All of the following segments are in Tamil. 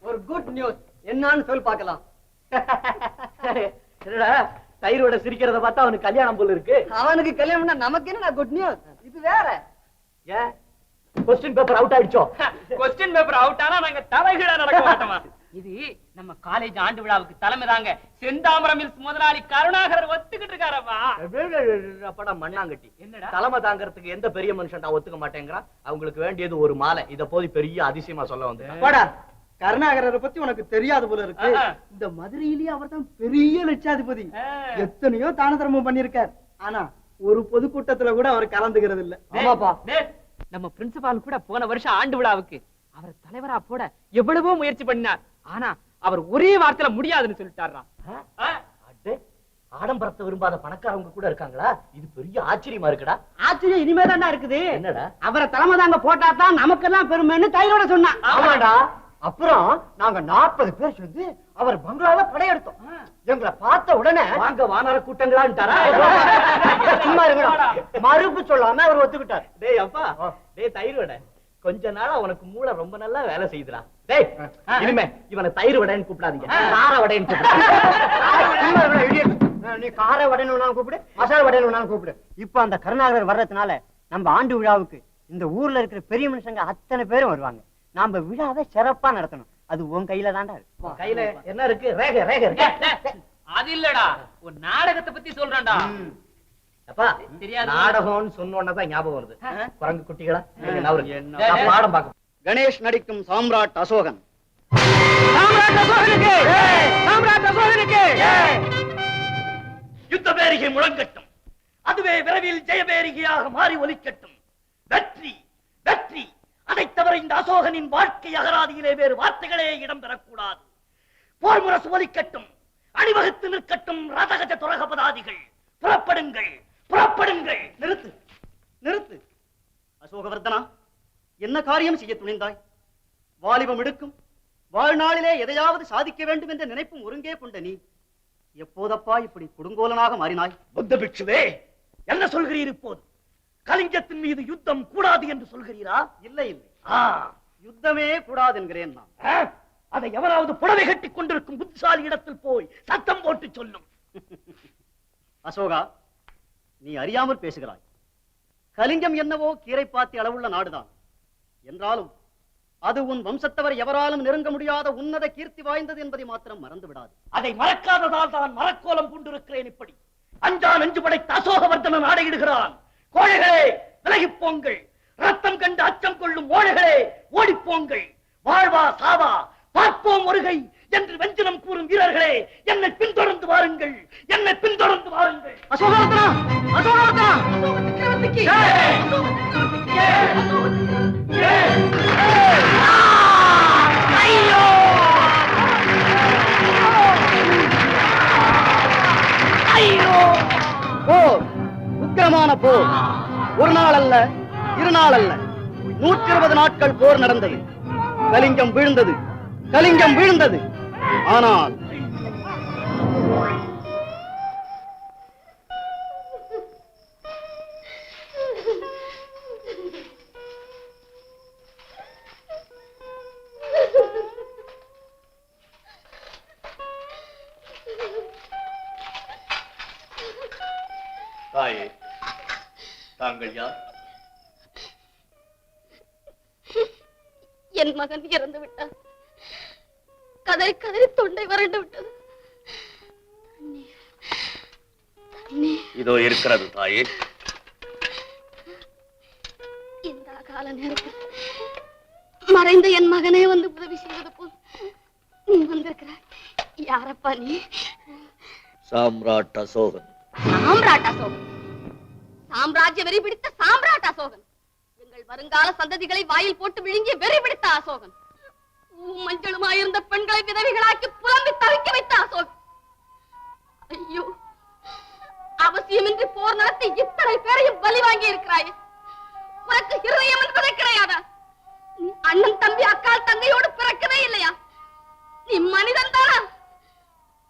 ஒரு குட் நியூஸ் என்னன்னு சொல்லி பார்க்கலாம். தயிரோட சிரிக்கிறத பார்த்தா அவனுக்கு கல்யாணம் போல இருக்கு. அவனுக்கு கல்யாணம் நமக்கு என்ன குட் நியூஸ்? இது வேற. ஏன் क्वेश्चन பேப்பர் அவுட் ஆயிடுச்சோ? क्वेश्चन பேப்பர் அவுட் ஆனா நாங்க தலைகீழா நடக்க மாட்டோமா? இது நம்ம காலேஜ் ஆண்டு விழாவுக்கு தலைமை தாங்க செந்தாமரம் மில்ஸ் முதலாளி கருணாகரர் ஒத்துக்கிட்டு இருக்காரப்பா. அப்படா மண்ணாங்கட்டி. என்னடா தலைமை தாங்கறதுக்கு எந்த பெரிய மனுஷன்டா ஒத்துக்க மாட்டேங்கிறான்? அவங்களுக்கு வேண்டியது ஒரு மாலை. இத போய் பெரிய அதிசயமா சொல்ல வந்து கருணாகரரை பத்தி உனக்கு தெரியாது போல இருக்கு. இந்த மதுரையிலேயே அவர் தான் பெரிய லட்சாதிபதி. எத்தனையோ தான தர்மம் பண்ணிருக்கார். ஆனா ஒரு பொதுக்கூட்டத்துல கூட அவர் கலந்துகிறது இல்ல. ஆமாப்பா, நம்ம பிரின்சிபால் கூட போன வருஷம் ஆண்டு விழாவுக்கு அவர் தலைவரா போட எவ்வளவோ முயற்சி பண்ணார். ஆனா அவர் ஒரே வார்த்தையில முடியாதுன்னு சொல்லிட்டாரா. ஆடம்பரத்தை விரும்பாத பணக்காரவங்க கூட இருக்காங்களா? இது பெரிய ஆச்சரியமா இருக்குடா. ஆச்சரியம் இனிமேதான் இருக்குது. என்னடா? அவரை தலைமை தாங்க போட்டா தான் நமக்கெல்லாம் பெருமைன்னு தைரோட சொன்னா. ஆமாடா. அப்புறம் நாங்க 40 பேர் சேர்ந்து அவர் பங்களால படையெடுத்தோம். எங்களை பார்த்த உடனே வாங்க வானர கூட்டங்களான்ட்டாரா? சும்மா இருக்கடா. மறுப்பு சொல்லாம அவர் ஒத்துக்கிட்டார். டேய் அப்பா, டேய் தயிரோட கொஞ்ச நாளா உனக்கு மூளை ரொம்ப நல்லா வேலை செய்யுதுடா. டேய் இனிமே இவனை தயிர் வடைன்னு கூப்பிடாதீங்க, கார வடைன்னு கூப்பிடு. நீ கார வடைன்னு கூப்பிடு, மசாலா வடைன்னு கூப்பிடு. இப்ப அந்த கருணாகரர் வர்றதுனால நம்ம ஆண்டு விழாவுக்கு இந்த ஊர்ல இருக்கிற பெரிய மனுஷங்க அத்தனை பேரும் வருவாங்க. நாம விழாவை சிறப்பா நடத்தணும். அது உன் கையில தான்டா இருக்கு. கையில என்ன இருக்கு? ரேகை ரேகை இருக்கு. அது இல்லடா, ஒரு நாடகத்தை பத்தி சொல்றேன்டா. அப்பா தெரியாது. நாடகம்னு சொன்னோன்னதான் ஞாபகம் வருது. குரங்கு குட்டிகளா பாடம் பார்க்க. கணேஷ் நடிக்கும் சாம்ராட் அசோகன். யுத்த பேரிகை முழங்கட்டும், அதுவே விரைவில் ஜெயபேரிகையாக மாறி ஒலிக்கட்டும். வெற்றி வெற்றி. அதை தவிர இந்த அசோகனின் வாழ்க்கை அகராதியிலே வேறு வார்த்தைகளே இடம்பெறக்கூடாது. போர் முரசு ஒலிக்கட்டும், அணிவகுத்து நிற்கட்டும் ரதகஜ துரகபதாதிகள். புறப்படுங்கள் புறப்படுங்கள். நிறுத்து நிறுத்து. அசோகவர்தனா, என்ன காரியம் செய்ய துணிந்தாய்? வாலிபம் எடுக்கும் வாழ்நாளிலே எதையாவது சாதிக்க வேண்டும் என்ற நினைப்பும் ஒருங்கே கொண்ட நீ எப்போதப்பா இப்படி கொடுங்கோலனாக மாறினாய்? புத்த பிட்சுவே, என்ன சொல்கிறீர் இப்போது? கலிங்கத்தின் மீது யுத்தம் கூடாது என்று சொல்கிறீரா? இல்லை இல்லை, யுத்தமே கூடாது என்கிறேன் நான். அதை எவராவது புடவை கட்டிக் கொண்டிருக்கும் புத்திசாலி இடத்தில் போய் சத்தம் போட்டு சொல்லும். அசோகா, நீ அறியாமல் பேசுகிறாய். கலிங்கம் என்னவோ கீரை பாத்தி அளவுள்ள நாடுதான். என்றாலும் அது உன் வம்சத்தவர் எவராலும் நெருங்க முடியாத உன்னத கீர்த்தி வாய்ந்தது என்பதை மாத்திரம் மறந்து விடாது. அதை மறக்காததால் தான் மரக்கோலம் கொண்டிருக்கிறேன். இப்படி அஞ்சா நெஞ்சு படைத்த அசோகவர்தனன் ஆடையிடுகிறான். கோழைகளே விலகிப் போங்கள். ரத்தம் கண்டு அச்சம் கொள்ளும் ஓழைகளே ஓடிப்போங்கள். வாழ்வா சாவா பார்ப்போம் ஒருகை என்று வெஞ்சினம் கூறும் வீரர்களே, என்னை பின்தொடர்ந்து வாருங்கள், என்னை பின்தொடர்ந்து வாருங்கள். அசோகவர்தனா, அசோகவர்தனா, சக்கரவர்த்திக்கு ஐயோ ஐயோ. போர், உக்கிரமான போர். ஒரு நாள் அல்ல, இரு நாள் அல்ல, 120 நாட்கள் போர் நடந்தது. கலிங்கம் வீழ்ந்தது, கலிங்கம் வீழ்ந்தது. ஆனால் தாயே, தாங்கள் யார்? என் மகன் இறந்து விட்டார். கதறி கதறி தொண்டை வறண்டு விட்டது. இதோ இருக்கிறது தாயே. இந்த கால நேரத்தில் மறைந்த என் மகனே வந்து உதவி செய்வது போல் நீ வந்திருக்கிறாய். யாரப்பா நீ? சாம்ராட் அசோகன். சாம்ராட் அசோகன், சாம்ராஜ்ய வெறி பிடித்த சாம்ராட் அசோகன், எங்கள் வருங்கால சந்ததிகளை வாயில் போட்டு விழுங்கிய வெறி பிடித்த அசோகன், மஞ்சளுமாயிருந்த பெண்களை விதவிகளாக்கி புலம்பி தவிக்க வைத்த அசோகன். ஐயோ, அவசியமின்றி போர் நடத்தி இத்தனை பேரையும் பலி வாங்கி இருக்கிறாயே. உனக்கு இருதயம் என்பதே கிடையாதா? நீ அண்ணன் தம்பி அக்கால் தங்கையோடு பிறக்கவே இல்லையா? நீ மனிதன் தானா?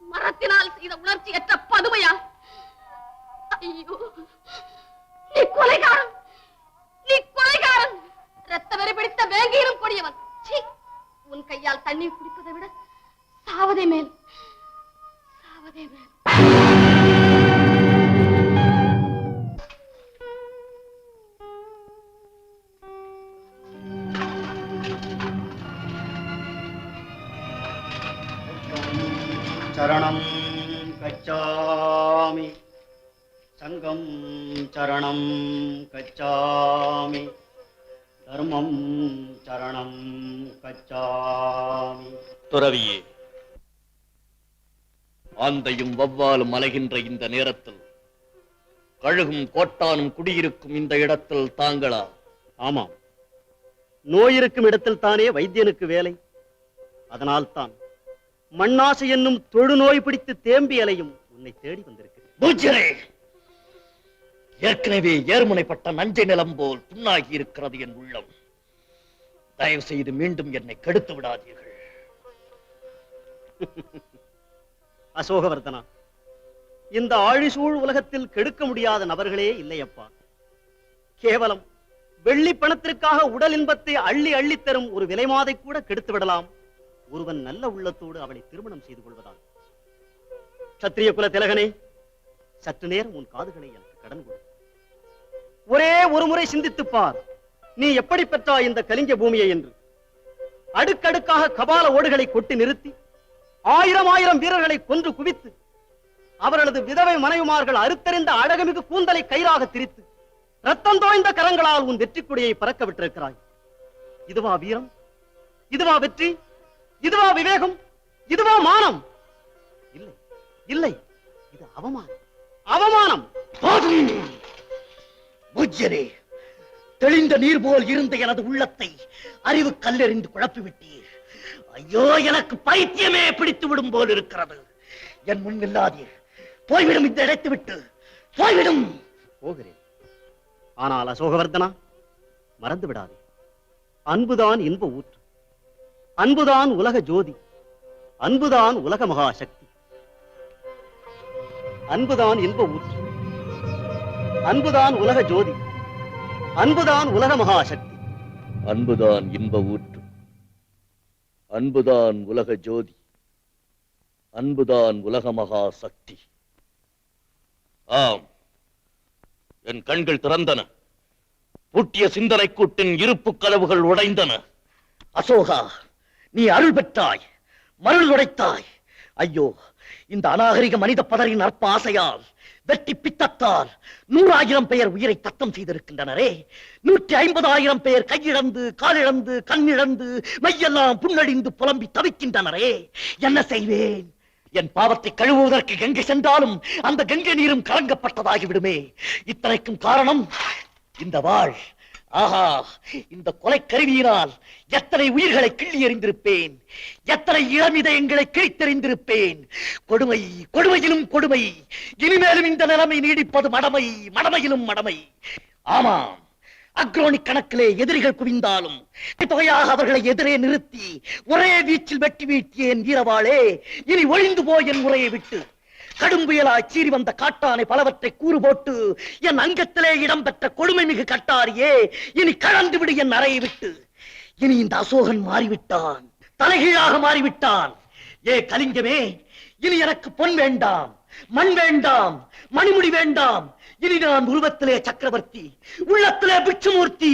மரத்தினால் செய்த உணர்ச்சியற்ற பதுமையா? ஐயோ, நீ கொலைகாரன், நீ கொலைகாரன். ரத்த வெறி பிடித்த வேங்க உலகீரும் கொடியவன். சீ, உன் கையால் தண்ணீர் குடிப்பதை விட சாவதே மேல், சாவதே மேல். சரணம் கச்சாமி சங்கம் சரணம் கச்சாமி தர்மம் சரணம் கச்சாமி. துறவியே, ஆந்தையும் வவ்வாலும் அலைகின்ற இந்த நேரத்தில் கழுகும் கோட்டானும் குடியிருக்கும் இந்த இடத்தில் தாங்களா? ஆமாம், நோயிருக்கும் இடத்தில் தானே வைத்தியனுக்கு வேலை. அதனால்தான் மண்ணாசை என்னும் தொழுநோய் பிடித்து தேம்பி அலையும் உன்னை தேடி வந்திருக்கிறேன். பூஜ்யரே, ஏற்கனவே ஏர்முனைப்பட்ட நஞ்சை நிலம் போல் புண்ணாகி இருக்கிறது என் உள்ளம். தயவு செய்து மீண்டும் என்னை கெடுத்து விடாதீர்கள். அசோகவர்தனா, இந்த ஆழிசூழ் உலகத்தில் கெடுக்க முடியாத நபர்களே இல்லையப்பா. கேவலம் வெள்ளி பணத்திற்காக உடல் இன்பத்தை அள்ளி அள்ளி தரும் ஒரு விலைமாதை கூட கெடுத்து விடலாம் ஒருவன் நல்ல உள்ளத்தோடு அவளை திருமணம் செய்து கொள்வதால். சத்திரிய குல திலகனே, சற்று நேரம் உன் காதுகளை எனக்கு கடன் கொடு. ஒரே ஒரு முறை சிந்தித்துப் பார், நீ எப்படி பெற்றாய் இந்த கலிங்க பூமியை என்று. அடுக்கடுக்காக கபால ஓடுகளை கொட்டி நிறுத்தி 1000 வீரர்களை கொன்று குவித்து அவர்களது விதவை மனைவிமார்கள் அறுத்தறிந்த அழகுமிகு கூந்தலை கயிறாக திரித்து ரத்தம் தோய்ந்த கரங்களால் உன் வெற்றி கொடியை பறக்க விட்டிருக்கிறாய். இதுவா வீரம்? இதுவா வெற்றி? இதுவா விவேகம்? இதுவா மானம்? இல்லை இல்லை, இது அவமானம், அவமானம். பூஜ்யரே, தெளிந்த நீர் போல் இருந்த எனது உள்ளத்தை அறிவு கல்லெறிந்து குழப்பிவிட்டீர். ஐயோ, எனக்கு பைத்தியமே பிடித்து விடும் போல் இருக்கிறது. என் முன் இல்லாதீர். போய்விடும், இந்த இடத்தை விட்டு போய்விடும். போகிறேன். ஆனால் அசோகவர்தனா, மறந்து விடாதே, அன்புதான் இன்ப ஊற்று, அன்புதான் உலக ஜோதி, அன்புதான் உலக மகாசக்தி. அன்புதான் இன்ப ஊற்று, அன்புதான் உலக ஜோதி, அன்புதான் உலக மகாசக்தி. அன்புதான் இன்ப ஊற்று, அன்புதான் உலக ஜோதி, அன்புதான் உலக மகா சக்தி. ஆம், என் கண்கள் திறந்தன. பூட்டிய சிந்தனை கூட்டின் இருப்பு கதவுகள் உடைந்தன. அசோகா, நீ அருள் பெற்றாய், மருள் உடைத்தாய். ஐயோ, இந்த அநாகரிக மனித பதரின் அற்ப ஆசையால், வெட்டி பித்தத்தால் 100,000 பேர் உயிரை தத்தம் செய்திருக்கின்றனரே. 150,000 பேர் கையிழந்து, காலிழந்து, கண்ணிழந்து, மையெல்லாம் புண்ணடிந்து புலம்பி தவிக்கின்றனரே. என்ன செய்வேன்? என் பாவத்தை கழுவுவதற்கு கங்கை சென்றாலும் அந்த கங்கை நீரும் கலங்கப்பட்டதாகி விடுமே. இத்தனைக்கும் காரணம் இந்த வாழ். ஆஹா, இந்த கொலை கருவியினால் எத்தனை உயிர்களை கிள்ளி எறிந்திருப்பேன், எத்தனை இளமிதயங்களை கிழித்தெறிந்திருப்பேன். கொடுமை, கொடுமையிலும் கொடுமை. இனிமேலும் இந்த நிலைமை நீடிப்பது மடமை, மடமையிலும் மடமை. ஆமாம், அக்ரோனி கணக்கிலே எதிரிகள் குவிந்தாலும் தொகையாக அவர்களை எதிரே நிறுத்தி ஒரே வீச்சில் வெட்டி வீழ்த்தியேன் வீரவாளே. இனி ஒழிந்து போய் என் முறையை விட்டு. கடும் புயலாய் சீறி வந்த காட்டானை பலவற்றை கூறு போட்டு என் அங்கத்திலே இடம்பெற்ற கொடுமை மிகு கட்டாரியே, இனி கலந்து விடு என் அறையை விட்டு. இனி இந்த அசோகன் மாறிவிட்டான், தலைகீழாக மாறிவிட்டான். ஏ கலிங்கமே, இனி எனக்கு பொன் வேண்டாம், மண் வேண்டாம், மணிமுடி வேண்டாம். இனி நான் உருவத்திலே சக்கரவர்த்தி, உள்ளத்திலே பிட்சுமூர்த்தி,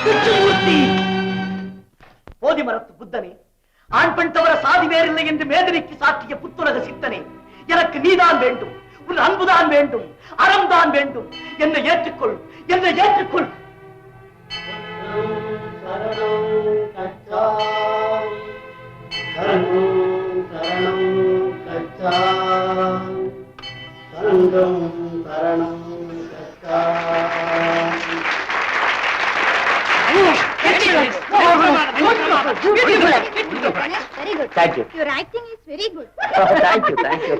பிட்சுமூர்த்தி. போதி மரத்து புத்தனே, ஆண் பெண் தவிர சாதி வேறில்லை என்று மேதினிக்கு சாற்றிய புத்துலக சித்தனே, எனக்கு நீதான் வேண்டும், உன் அன்புதான் வேண்டும், அறம்தான் வேண்டும். என்னை ஏற்றுக்கொள், என்னை ஏற்றுக்கொள். Very good. Thank you. Your acting is very good. Thank you, thank you.